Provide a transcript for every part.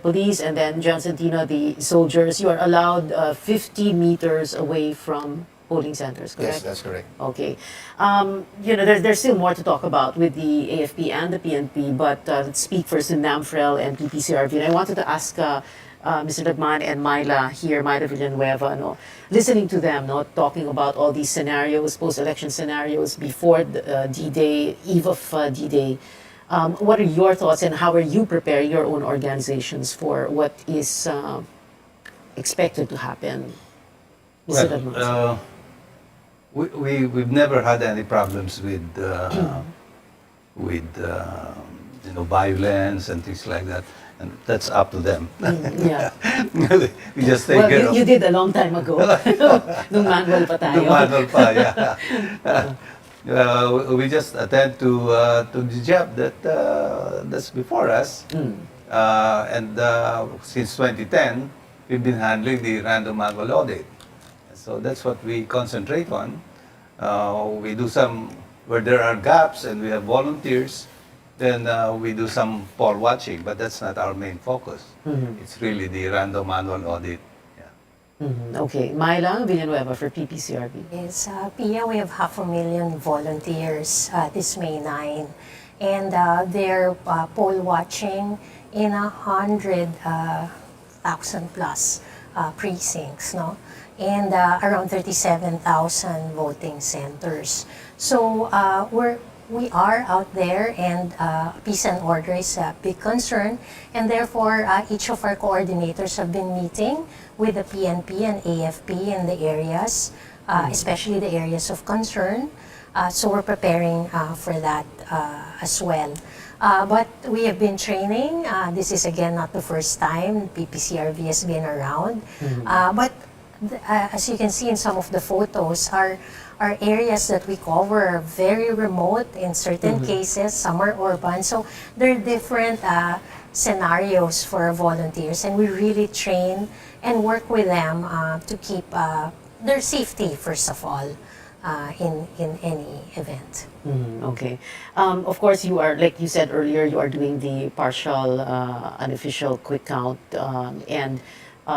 police, and then John Santino, the soldiers, you are allowed 50 meters away from polling centers, Yes, correct? that's correct. Okay. There's still more to talk about with the AFP and the PNP, but let's speak first to NAMFREL and PPCRV. And I wanted to ask Mr. Lagman and Myla here, Myla Villanueva, no, listening to them, no, talking about all these scenarios, post-election scenarios before D-Day, eve of D-Day. What are your thoughts, and how are you preparing your own organizations for what is expected to happen? Mr. Lagman. Well, we've never had any problems with with violence and things like that, and that's up to them. Yeah. We just take Well, care you did a long time ago. Nung manual pa tayo. the manual pa, yeah. We just attend to the job that's before us. And since 2010, we've been handling the random manual audit. So that's what we concentrate on. We do some, where there are gaps and we have volunteers, then we do some poll watching, but that's not our main focus. It's really the random manual audit. Yeah. Okay. Myla Villanueva for PPCRB. Yes, Pia, we have 500,000 volunteers this May 9, and they're poll watching in 100,000 plus precincts, no? And around 37,000 voting centers. So we are out there, and peace and order is a big concern, and therefore each of our coordinators have been meeting with the PNP and AFP in the areas, especially the areas of concern. So we're preparing for that as well. But we have been training. This is again not the first time PPCRV has been around. But as you can see in some of the photos, our areas that we cover are very remote in certain cases. Some are urban. So there are different scenarios for volunteers, and we really train and work with them to keep their safety, first of all, in any event. Okay. Of course, you are, like you said earlier, you are doing the partial, unofficial quick count, and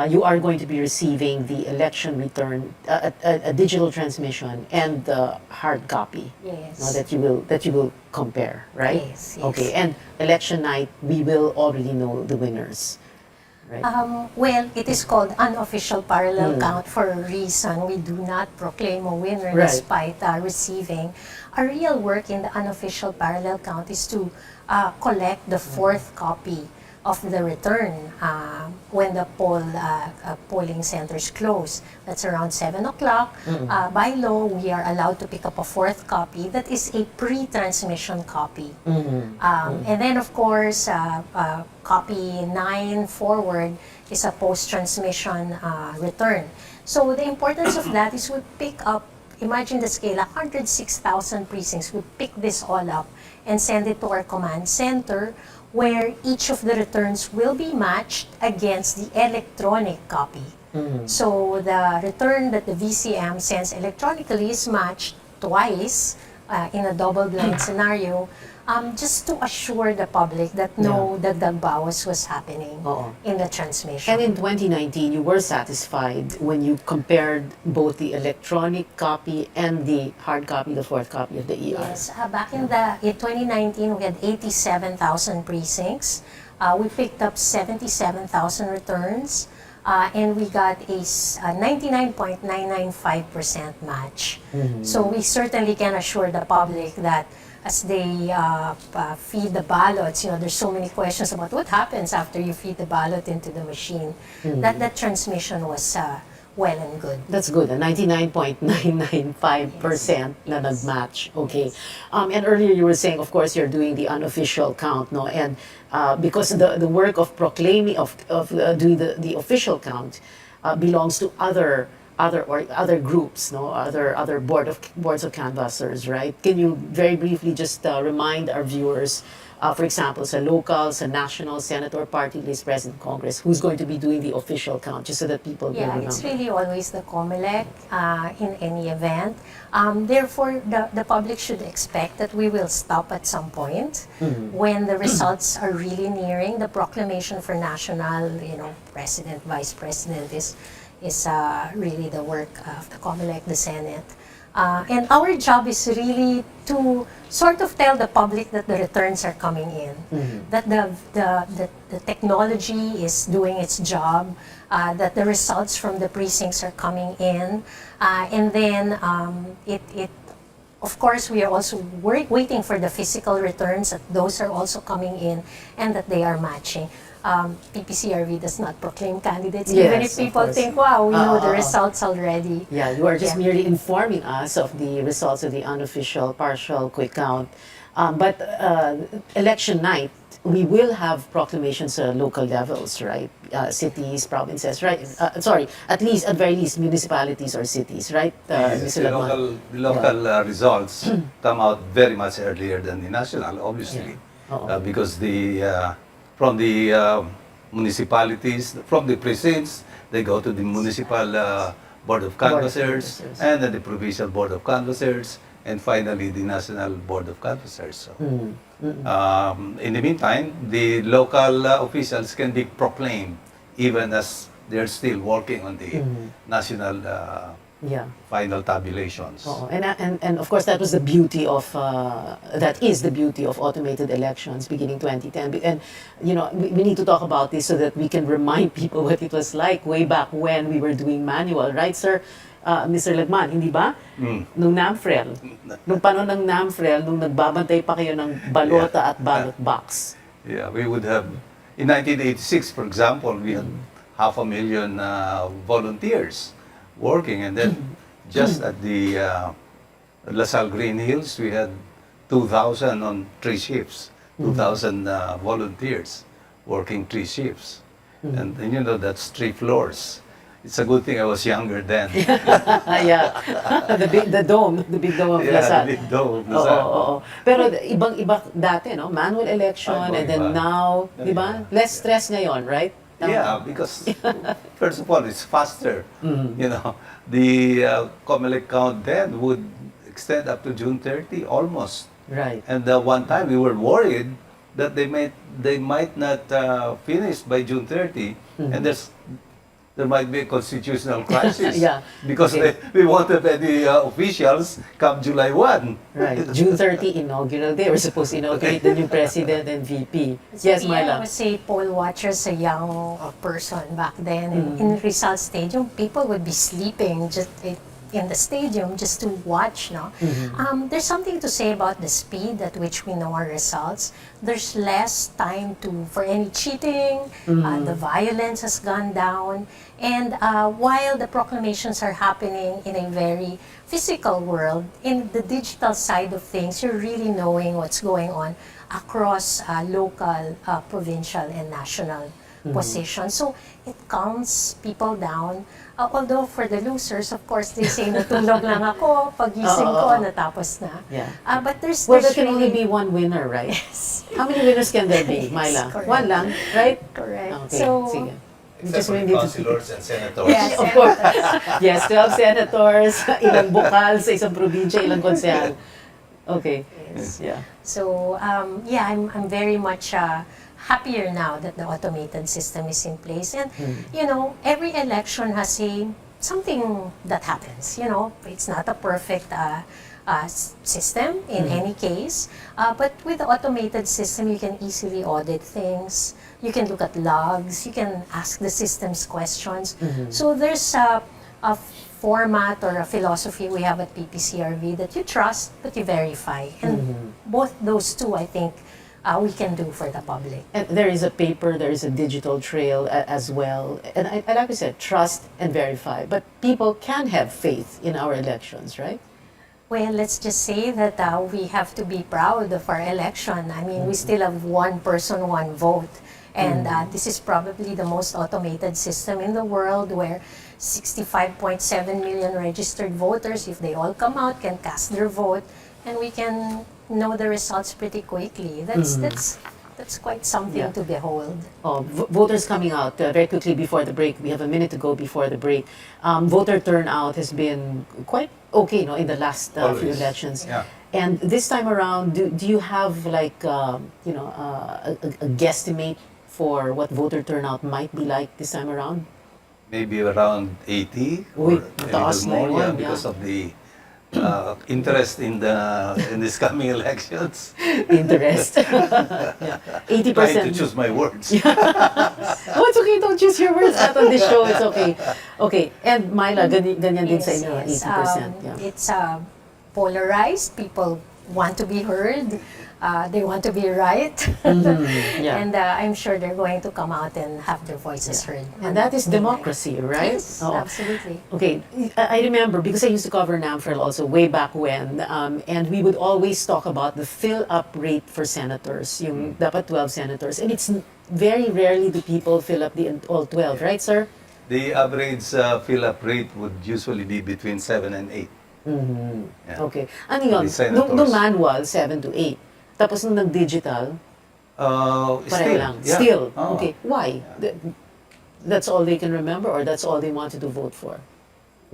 you are going to be receiving the election return, a digital transmission, and the hard copy. Yes. No, that you will compare, right? Yes, yes. Okay. And election night, we will already know the winners, right? Well, it is called unofficial parallel count for a reason. We do not proclaim a winner Right. despite receiving. Our real work in the unofficial parallel count is to collect the fourth copy of the return when the polling centers close. That's around 7 o'clock. By law, we are allowed to pick up a fourth copy that is a pre-transmission copy. And then, of course, copy 9 forward is a post-transmission return. So the importance of that is we pick up, imagine the scale, 106,000 precincts. We pick this all up and send it to our command center, where each of the returns will be matched against the electronic copy. So the return that the VCM sends electronically is matched twice in a double-blind scenario, just to assure the public that the Davao was happening in the transmission. And in 2019, you were satisfied when you compared both the electronic copy and the hard copy, the fourth copy of the ER. Yes, back in 2019, we had 87,000 precincts. We picked up 77,000 returns, and we got a 99.995% match. So we certainly can assure the public that as they feed the ballots, there's so many questions about what happens after you feed the ballot into the machine. That transmission was well and good. That's good. 99.995% na nag-match. Okay. And earlier you were saying, of course, you're doing the unofficial count, no? And because the work of proclaiming, of doing the official count belongs to other groups, no? Other boards of canvassers, right? Can you very briefly just remind our viewers for example, sa local, sa national, senator, party list, president, Congress, who's going to be doing the official count, just so that people will Yeah, remember? it's really always the COMELEC in any event. Therefore, the public should expect that we will stop at some point when the results are really nearing. The proclamation for national, president, vice president is really the work of the COMELEC, the Senate. And our job is really to sort of tell the public that the returns are coming in, that the technology is doing its job, that the results from the precincts are coming in, and then of course, we are also waiting for the physical returns, that those are also coming in, and that they are matching. PPCRV does not proclaim candidates, even if Yes, of people course. think, wow, we know the results already. Yeah, you are just Yeah. merely informing us of the results of the unofficial partial quick count. But election night, we will have proclamations at local levels, right? Cities, provinces, right? Sorry, at very least, municipalities or cities, right? Yes, Mr. Lagman? the local results come out very much earlier than the national, obviously, Yeah. Oo. because from the municipalities, from the precincts, they go to the municipal board of canvassers, Canvassers. and then the provincial board of canvassers, and finally the national board of canvassers. So, in the meantime, the local officials can be proclaimed even as they're still working on the national Yeah. final tabulations. Oo. And of course, that was the beauty of, that is the beauty of automated elections beginning 2010. And, we need to talk about this so that we can remind people what it was like way back when we were doing manual. Right, sir? Mr. Lagman, hindi ba? Nung NAMFREL. Nung panahon ng NAMFREL, nung nagbabantay pa kayo ng balota at ballot box. Yeah, we would have, in 1986, for example, we had 500,000 volunteers working, and then just at the LaSalle Green Hills, we had 2,000 on 3 shifts, 2,000 volunteers working 3 shifts. And that's 3 floors. It's a good thing I was younger then. Yeah. The big dome of Yeah, LaSalle. the big dome of Oo, LaSalle. oo. Pero ibang-iba dati, no? Manual election, and then Iba-iba. now, di ba? Yeah. Less stress ngayon, right? Yeah, because first of all, it's faster. The COMELEC count then would extend up to June 30, almost. Right. And one time we were worried that they might not finish by June 30, and there might be a constitutional crisis. Yeah. Because Okay. we won't have any officials come July 1. Right. June 30, inaugural day. We're supposed to inaugurate the new president and VP. Yes, Yeah, I Myla. would say poll watchers, a young person back then, in Rizal Stadium, people would be sleeping just in the stadium just to watch. No, there's something to say about the speed at which we know our results. There's less time for any cheating. The violence has gone down, and while the proclamations are happening in a very physical world, in the digital side of things, you're really knowing what's going on across local, provincial, and national positions. So it calms people down. Although for the losers, of course, they say natulog lang ako, pagising ko, natapos na. Yeah. But there's Well, there can only really- be one winner, right? Yes. How many winners can there be, Myla? correct. One lang, right? Correct. Okay, So, sige. We Except just for really the need to- councilors and senators. yes, Of course. Yes, 12 senators, ilang bukal sa isang probinsya, ilang konsehal. Okay. Yeah. So, I'm very much happier now that the automated system is in place. And, every election has something that happens. It's not a perfect system in any case. But with the automated system, you can easily audit things. You can look at logs. You can ask the systems questions. So there's a format or a philosophy we have at PPCRV that you trust, but you verify. And both those two, I think, we can do for the public. And there is a paper, there is a digital trail as well. And like I said, trust and verify. But people can have faith in our elections, right? Well, let's just say that we have to be proud of our election. I mean, we still have one person, one vote. And this is probably the most automated system in the world, where 65.7 million registered voters, if they all come out, can cast their vote. and we can know the results pretty quickly. That's quite something Yeah. to behold. Oh, voters coming out very quickly before the break. We have a minute to go before the break. Voter turnout has been quite okay, in the last few Always. elections. Yeah. And this time around, do you have like a guesstimate for what voter turnout might be like this time around? Maybe around 80 Uy, or a mataas little na more, yun, because yeah. of the interest in this coming elections. Interest. Yeah. Trying to 80%. choose my words. Oh, it's okay. Don't choose your words out on this show. It's okay. Okay. And Myla, ganyan din sa inyo, 80%. Yeah. It's polarized. People want to be heard. They want to be right. Yeah. And I'm sure they're going to come out and have their voices heard. And that is democracy, right? Yes, Oo. absolutely. Okay, I remember because I used to cover NAMFREL also way back when, and we would always talk about the fill-up rate for senators, yung dapat 12 senators, and it's very rarely do people fill up all 12, right, sir? The average fill-up rate would usually be between 7 and 8. Yeah. Okay. Ano yun? The senators. Nung manual, 7 to 8. Tapos nung nag-digital, pareho Still, lang. yeah. Still. Oo. Okay. Why? That's all they can remember or that's all they wanted to vote for?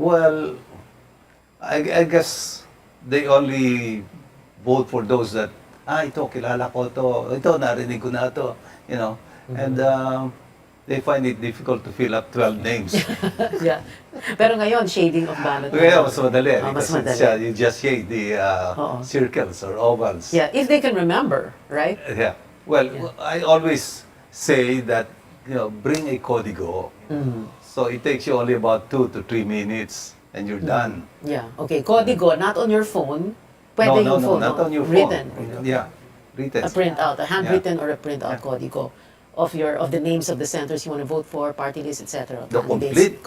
Well, I guess they only vote for those that, ito, kilala ko to, ito, narinig ko na to, and they find it difficult to fill up 12 names. Yeah. Pero ngayon, shading of ballot. Kaya mas madali, Mas because madali. you just shade the Oo. circles or ovals. Yeah, if they can remember, right? Yeah. Well, Yeah. I always say that, bring a código. So it takes you only about 2 to 3 minutes and you're done. Yeah. Okay, código, not on your phone. Pwede yung phone. not on your written. phone. Yeah, written. A printout, a handwritten or a printout código of the names of the senators you want to vote for, party list, etc. The Complete.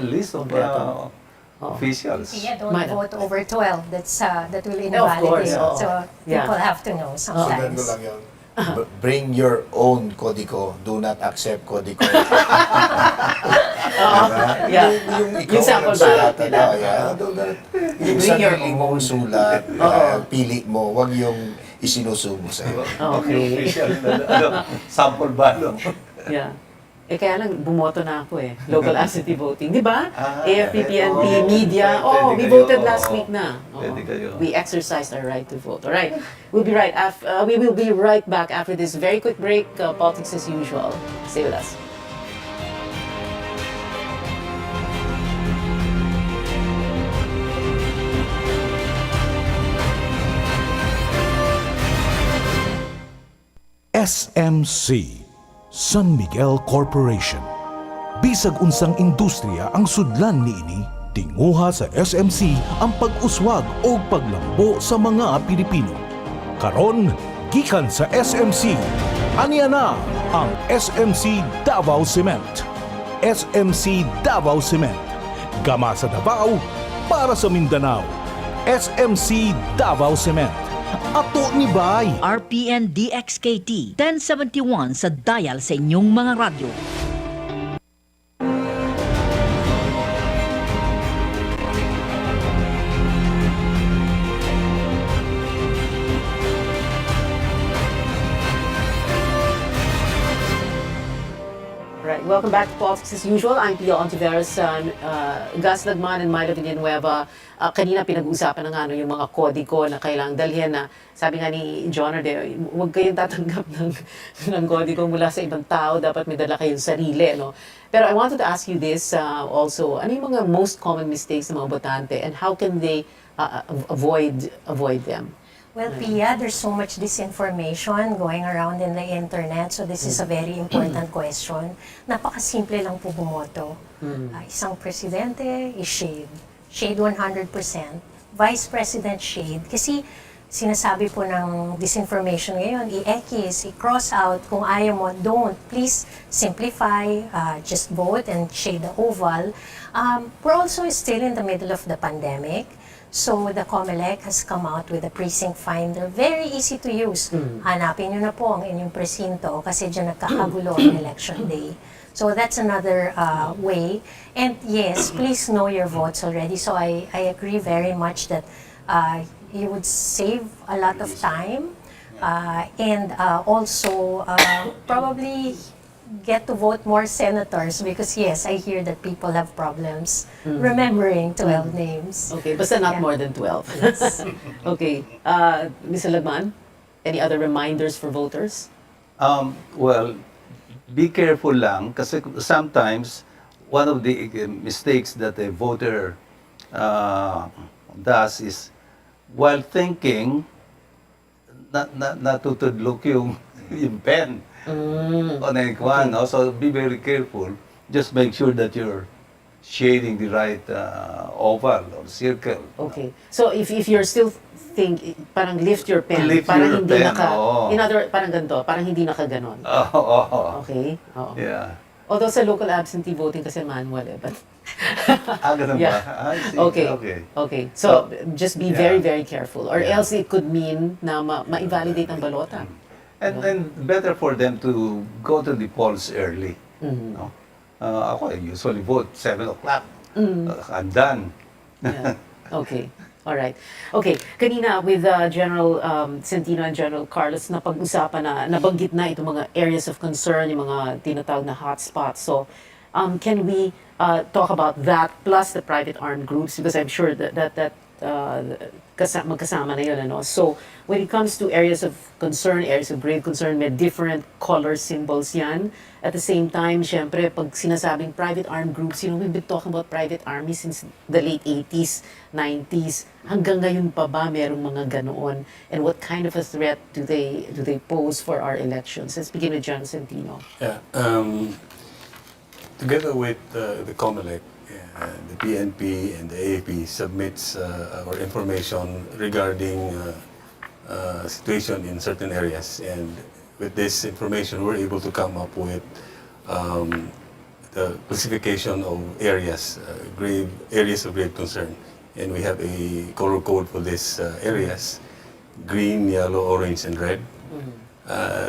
list of Kompleto. officials. Yeah, don't Myla. vote over 12. that will Yeah, of course, invalidate. oo. So Yeah. people have to know Sundan sometimes. ko lang yun. Bring your own código. Do not accept código. Yeah. Yung ikaw Yung sample ang nagsulat, ballot nila. do not. You Yung bring your sarili mong sulat, Oo. pili mo. Wag yung isinusubo sa'yo. Okay. Official na, sample ballot. Yeah. Kaya lang, bumoto na ako Local absentee voting. Di ba? AFP, PNP, oo. media. Pwede we kayo, voted last oo. week na. Oo. Pwede kayo. We exercised our right to vote. All right. We will be right back after this very quick break. Politics as usual. Stay with us. SMC, San Miguel Corporation. Bisag unsang industriya ang sudlan niini, tinguha sa SMC ang pag-uswag o paglambo sa mga Pilipino. Karon, gikan sa SMC, aniya na ang SMC Davao Cement. SMC Davao Cement. Gama sa Davao, para sa Mindanao. SMC Davao Cement. Ato ni Bay. RPN DXKT 1071 sa dial sa inyong mga radyo. Right. Welcome back to Politics as usual. I'm Pia Ontiveros, Gus Lagman and Myla Villanueva. Kanina pinag-uusapan na nga yung mga kodigo na kailangang dalhin na sabi nga ni John Orde, huwag kayong tatanggap ng kodigo mula sa ibang tao, dapat may dala kayong sarili. No? Pero I wanted to ask you this also, ano yung mga most common mistakes ng mga botante and how can they avoid them? Well, Pia, there's so much disinformation going around in the internet. So this is a very important question. Napakasimple lang po bumoto. Isang presidente is shade. Shade 100%. Vice President shade. Kasi sinasabi po ng disinformation ngayon, i-X, i-cross out. Kung ayaw mo, don't. Please simplify, just vote and shade the oval. We're also still in the middle of the pandemic. So, the COMELEC has come out with a precinct finder. Very easy to use. Hanapin nyo na po ang inyong presinto kasi dyan nagkakagulo ang election day. So, that's another way. And yes, please know your votes already. So, I agree very much that you would save a lot of time, and also probably get to vote more senators, because yes, I hear that people have problems remembering 12 names. Okay, basta not Yeah. more than 12. Okay. Mr. Lagman, any other reminders for voters? Well, be careful lang kasi sometimes one of the mistakes that a voter does is while thinking natutudlok yung pen on a kwan, no? So be very careful. Just make sure that you're shading the right oval or circle. Okay. So if you're still parang lift your pen, Lift parang your hindi pen, naka, oo. in other, parang ganito, parang hindi nakaganon. Oh. Okay? Oo. Yeah. Although sa local absentee voting kasi manual but Ganun Yeah. ba? I see. okay. Okay. Okay. So just be Yeah. very, very careful. Or Yeah. else it could mean na ma-invalidate ang balota. And better for them to go to the polls early. Mhm. No? Ako, I usually vote 7 o'clock. I'm done. Yeah. Okay. All right. Okay. Kanina with General Centino and General Carlos, napag-usapan na, nabanggit na itong mga areas of concern, yung mga tinatawag na hotspots. So, can we talk about that plus the private armed groups? Because I'm sure that magkasama na yun, ano? So, when it comes to areas of concern, areas of grave concern, may different color symbols yan. At the same time, syempre, pag sinasabing private armed groups, we've been talking about private army since the late 80s, 90s. Hanggang ngayon pa ba merong mga ganoon? And what kind of a threat do they pose for our elections? Let's begin with John Centino. Yeah. Together with the COMELEC, the PNP and the AAP submits our information regarding situation in certain areas, and with this information we're able to come up with the classification of areas, areas of grave concern, and we have a color code for these areas: green, yellow, orange, and red.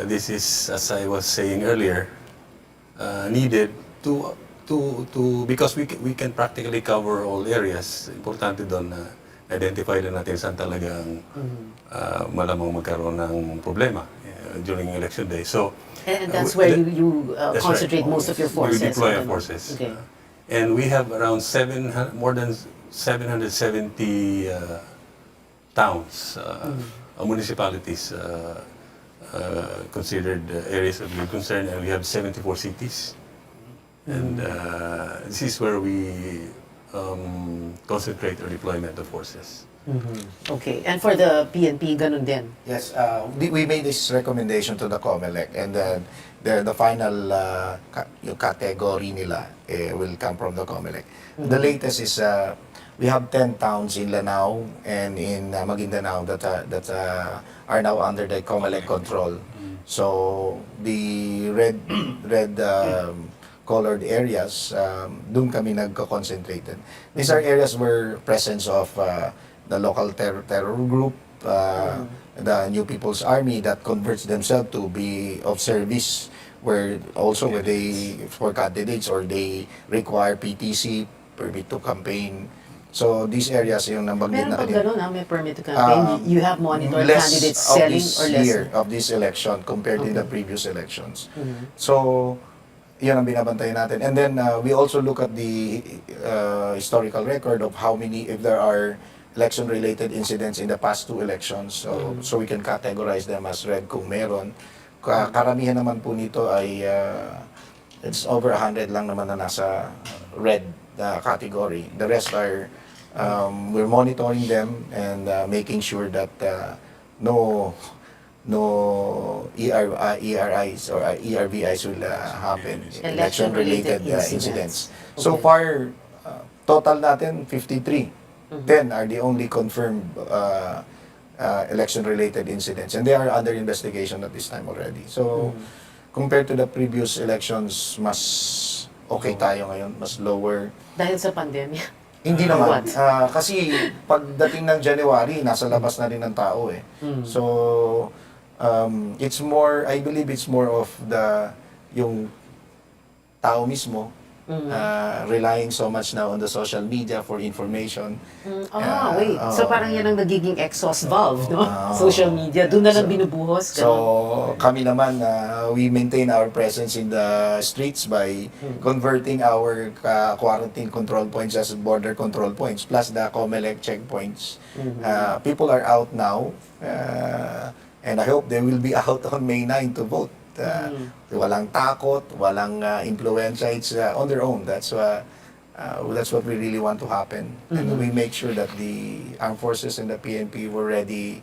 This is, as I was saying earlier, needed to because we can practically cover all areas. Importante doon na identify na natin saan talagang malamang magkaroon ng problema during election day. So And that's where you that's concentrate right. most of your forces. We deploy our ano? forces. Okay. And we have around more than 770 towns, municipalities considered areas of grave concern, and we have 74 cities. And this is where we concentrate our deployment of forces. Okay. And for the PNP, ganun din. Yes, we made this recommendation to the COMELEC, and then the final yung category nila will come from the COMELEC. The latest is we have 10 towns in Lanao and in Maguindanao that are now under the COMELEC control. So the red colored areas, doon kami nagko-concentrated. These are areas where presence of the local terror group, the New People's Army that converts themselves to be of service, where also where they for candidates or they require PTC, permit to campaign. So these areas yung nabanggit Meron na pag kanina. ganun, may permit to campaign. You have monitored candidates of selling this or less? year, of this election compared to the previous elections. So, yun ang binabantayan natin. And then, we also look at the historical record of how many, if there are election-related incidents in the past 2 elections. So we can categorize them as red kung meron. Karamihan naman po nito ay it's over 100 lang naman na nasa red category. The rest are, we're monitoring them and making sure that no ERIs or ERVIs will happen, election-related incidents. So far, total natin 53. 10 are the only confirmed election-related incidents, and they are under investigation at this time already. So, compared to the previous elections, mas okay tayo ngayon, mas lower. Dahil sa pandemya. Hindi Or naman. what? Kasi pagdating ng January, nasa labas na rin ng tao eh. So, it's more, I believe it's more of yung tao mismo relying so much now on the social media for information. Wait. So parang yan ang nagiging exhaust valve, no? Social media. Doon na lang binubuhos. So, Ganun. kami naman, we maintain our presence in the streets by converting our quarantine control points as border control points, plus the COMELEC checkpoints. People are out now, and I hope they will be out on May 9 to vote. Walang takot, walang influensya. It's on their own. That's what we really want to happen. And we make sure that the armed forces and the PNP were ready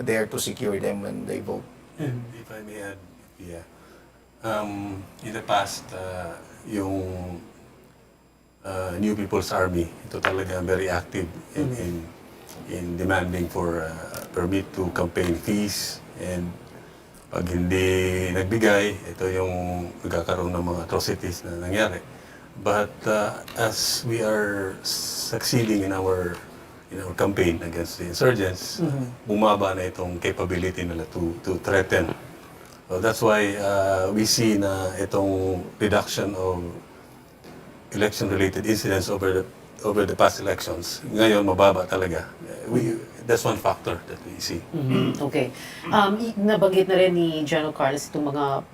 there to secure them when they vote. And if I may add, yeah, in the past, yung New People's Army, ito talaga very active in demanding for permit to campaign fees, and pag hindi nagbigay, ito yung magkakaroon ng mga atrocities na nangyari. But as we are succeeding in our campaign against the insurgents, bumaba na itong capability nila to threaten. So that's why we see na itong reduction of election-related incidents over the past elections. Ngayon, mababa talaga. That's one factor that we see. Okay. Nabanggit na rin ni General Carlos itong mga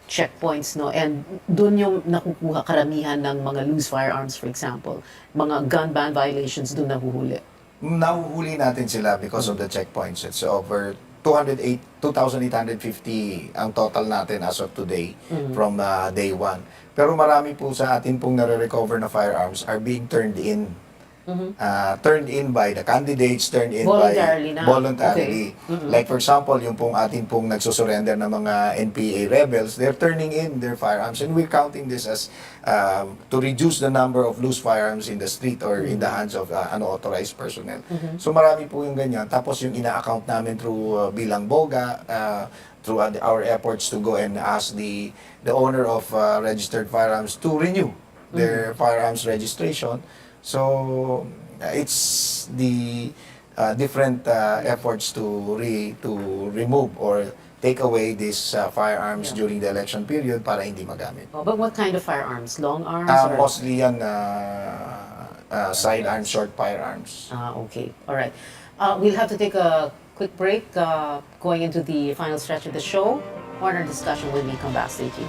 checkpoints, no? And doon yung nakukuha karamihan ng mga loose firearms, for example. Mga gun ban violations doon nahuhuli. Nahuhuli natin sila because of the checkpoints. It's over 2,850 ang total natin as of today from day one. Pero marami po sa atin pong nare-recover na firearms are being turned in. Turned in by the candidates, turned in Voluntarily by na. voluntarily. Okay. Like for example, yung pong ating pong nagsusurrender ng mga NPA rebels, they're turning in their firearms, and we're counting this as to reduce the number of loose firearms in the street or in the hands of unauthorized personnel. So marami po yung ganyan. Tapos yung ina-account namin through bilang boga, through our efforts to go and ask the owner of registered firearms to renew their firearms registration. So it's the different efforts to remove or take away these firearms during the election period para hindi magamit. Oh, but what kind of firearms? Long arms? or? Mostly yan sidearms, short firearms. Okay. All right. We'll have to take a quick break going into the final stretch of the show. More on our discussion when we come back. Stay tuned.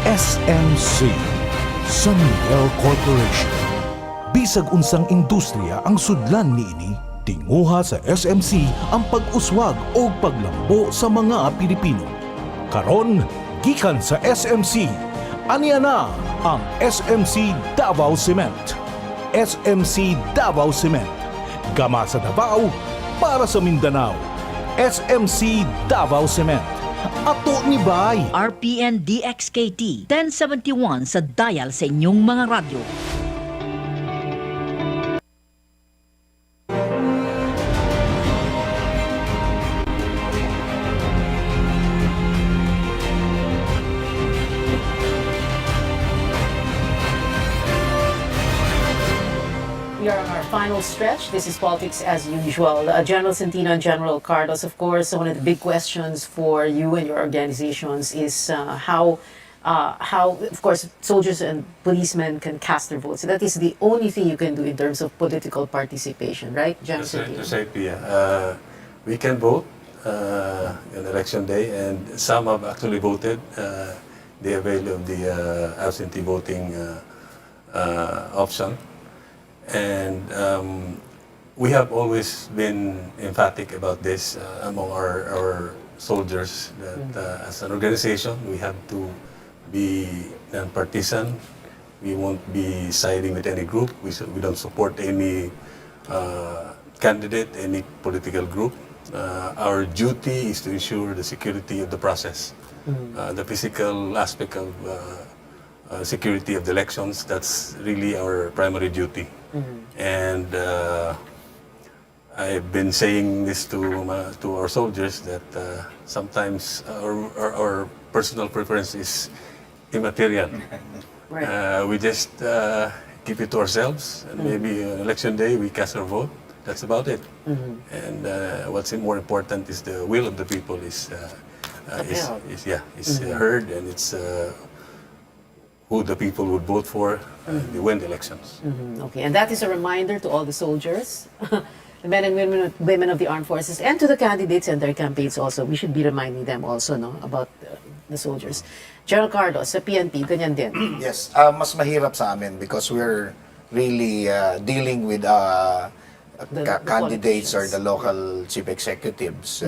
SMC, San Miguel Corporation. Bisag unsang industriya ang sudlan niini, tinguha sa SMC ang pag-uswag o paglambo sa mga Pilipino. Karon, gikan sa SMC, aniya na ang SMC Davao Cement. SMC Davao Cement. Gama sa Davao, para sa Mindanao. SMC Davao Cement. Ato ni Bay. RPN DXKT 1071 sa dial sa inyong mga radyo. We are on our final stretch. This is Politics as Usual. General Centino and General Carlos, of course, one of the big questions for you and your organizations is how, of course, soldiers and policemen can cast their votes. So that is the only thing you can do in terms of political participation, right, General Centino? That's right, Pia. We can vote on election day, and some have actually voted. They avail of the absentee voting option. And we have always been emphatic about this among our soldiers, that as an organization, we have to be non-partisan. We won't be siding with any group. We don't support any candidate, any political group. Our duty is to ensure the security of the process, the physical aspect of security of the elections. That's really our primary duty. And I've been saying this to our soldiers that sometimes our personal preference is immaterial. Right. We just keep it to ourselves, and maybe on election day we cast our vote. That's about it. And what's more important is the will of the people is Upheld. heard, and it's who the people would vote for they win the elections. Okay, and that is a reminder to all the soldiers, the men and women of the armed forces, and to the candidates and their campaigns also. We should be reminding them also, no, about the soldiers. General Carlos, sa PNP, ganyan din. Yes, mas mahirap sa amin because we're really dealing with The candidates or politicians. the local chief executives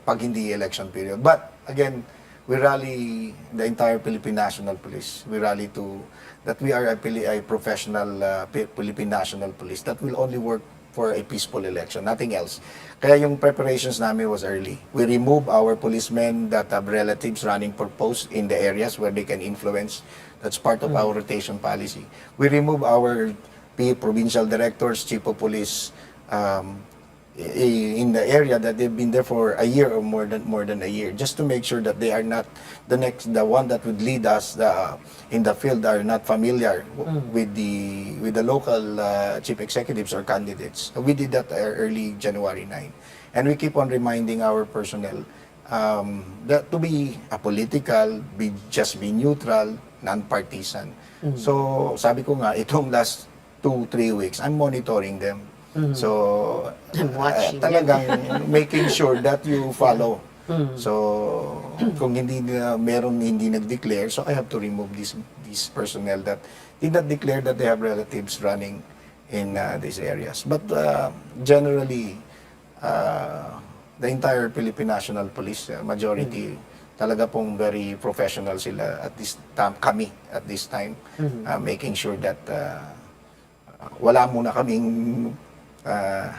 pag hindi election period. But again, we rally the entire Philippine National Police. We rally to that we are a professional Philippine National Police that will only work for a peaceful election, nothing else. Kaya yung preparations namin was early. We remove our policemen that have relatives running for posts in the areas where they can influence. That's part of our rotation policy. We remove our provincial directors, chief of police, in the area that they've been there for a year or more than a year, just to make sure that they are not the one that would lead us in the field are not familiar with the local chief executives or candidates. We did that early January 9, and we keep on reminding our personnel that to be apolitical, just be neutral, non-partisan. So sabi ko nga, itong last 2-3 weeks, I'm monitoring them. So, I'm watching talagang making sure that you follow. So, kung meron hindi nag-declare, so I have to remove these personnel that did not declare that they have relatives running in these areas. But generally, the entire Philippine National Police, majority, talaga pong very professional sila at this time, kami at this time, making sure that wala muna kaming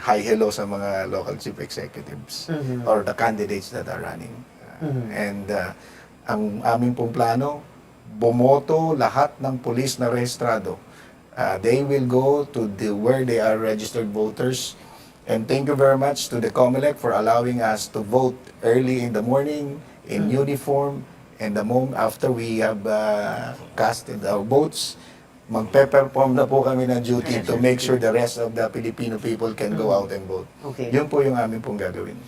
hi-hello sa mga local chief executives or the candidates that are running. And ang aming pong plano, bumoto lahat ng pulis na rehistrado. They will go to where they are registered voters. And thank you very much to the COMELEC for allowing us to vote early in the morning, in uniform, and the moment after we have casted our votes, magpe-perform na po kami ng duty to make sure the rest of the Filipino people can go out and vote. Okay. Yun po yung aming pong gagawin.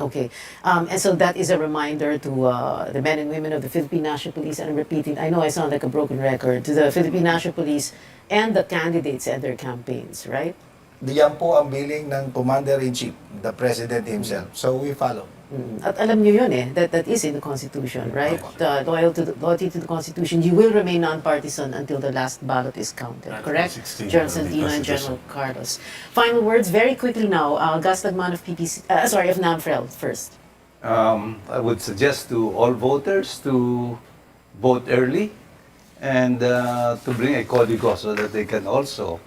Okay. And so that is a reminder to the men and women of the Philippine National Police, and I'm repeating, I know I sound like a broken record, to the Philippine National Police and the candidates and their campaigns, right? Diyan po ang billing ng Commander-in-Chief, the President himself. So we follow. At alam nyo yun that is in the Constitution, right? Loyalty to the Constitution. You will remain non-partisan until the last ballot is counted, correct? 16 General of the Santino and Constitution. General Carlos. Final words, very quickly now. Gus Lagman of of NAMFREL first. I would suggest to all voters to vote early and to bring a código so that they can also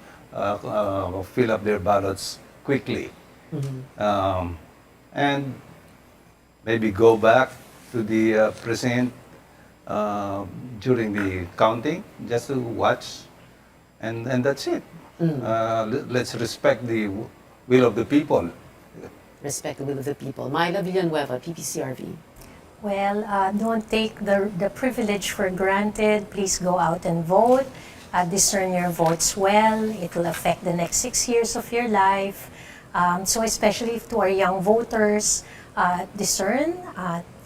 fill up their ballots quickly. And maybe go back to the precinct during the counting just to watch, and that's it. Let's respect the will of the people. Respect the will of the people. Myla Villanueva, PPCRV. Well, don't take the privilege for granted. Please go out and vote. Discern your votes well. It will affect the next 6 years of your life. So especially to our young voters, discern,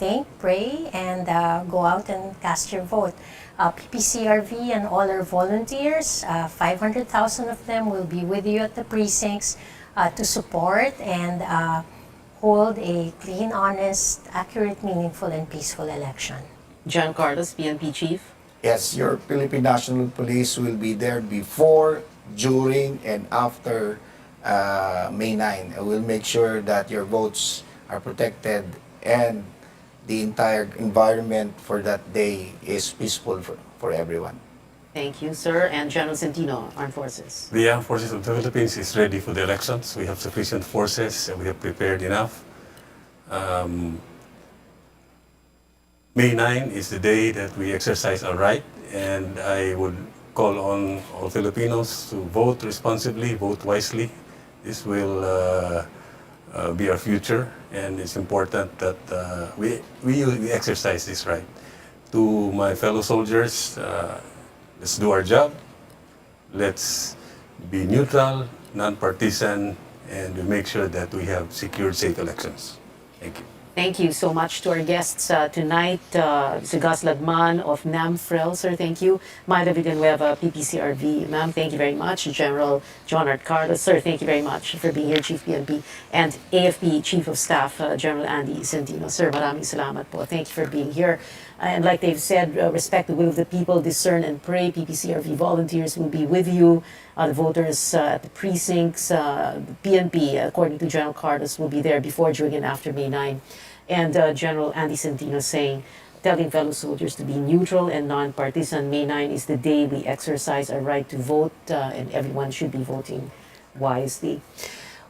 think, pray, and go out and cast your vote. PPCRV and all our volunteers, 500,000 of them will be with you at the precincts to support and hold a clean, honest, accurate, meaningful, and peaceful election. John Carlos, PNP Chief. Yes, your Philippine National Police will be there before, during, and after May 9. We'll make sure that your votes are protected and the entire environment for that day is peaceful for everyone. Thank you, sir. And General Santino, Armed Forces. The Armed Forces of the Philippines is ready for the elections. We have sufficient forces and we have prepared enough. May 9 is the day that we exercise our right, and I would call on all Filipinos to vote responsibly, vote wisely. This will be our future, and it's important that we exercise this right. To my fellow soldiers, let's do our job. Let's be neutral. non-partisan, and we make sure that we have secured, safe elections. Thank you. Thank you so much to our guests tonight. Mr. Gus Ladman of NAMFREL, sir, thank you. Myla Villanueva, PPCRV, ma'am, thank you very much. General John Art Carlos, sir, thank you very much for being here, Chief PNP. And AFP Chief of Staff, General Andy Centino, sir, maraming salamat po. Thank you for being here. And like they've said, respect the will of the people, discern and pray. PPCRV volunteers will be with you. The voters at the precincts, the PNP, according to General Carlos, will be there before, during, and after May 9. And General Andy Centino saying, telling fellow soldiers to be neutral and non-partisan. May 9 is the day we exercise our right to vote, and everyone should be voting wisely.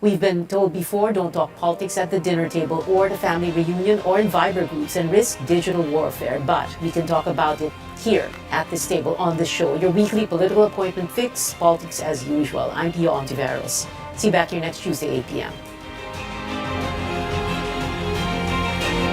We've been told before, don't talk politics at the dinner table or the family reunion or in Viber groups and risk digital warfare. But we can talk about it here at this table on the show. Your weekly political appointment fix, politics as usual. I'm Pio Ontiveros. See you back here next Tuesday, 8 p.m.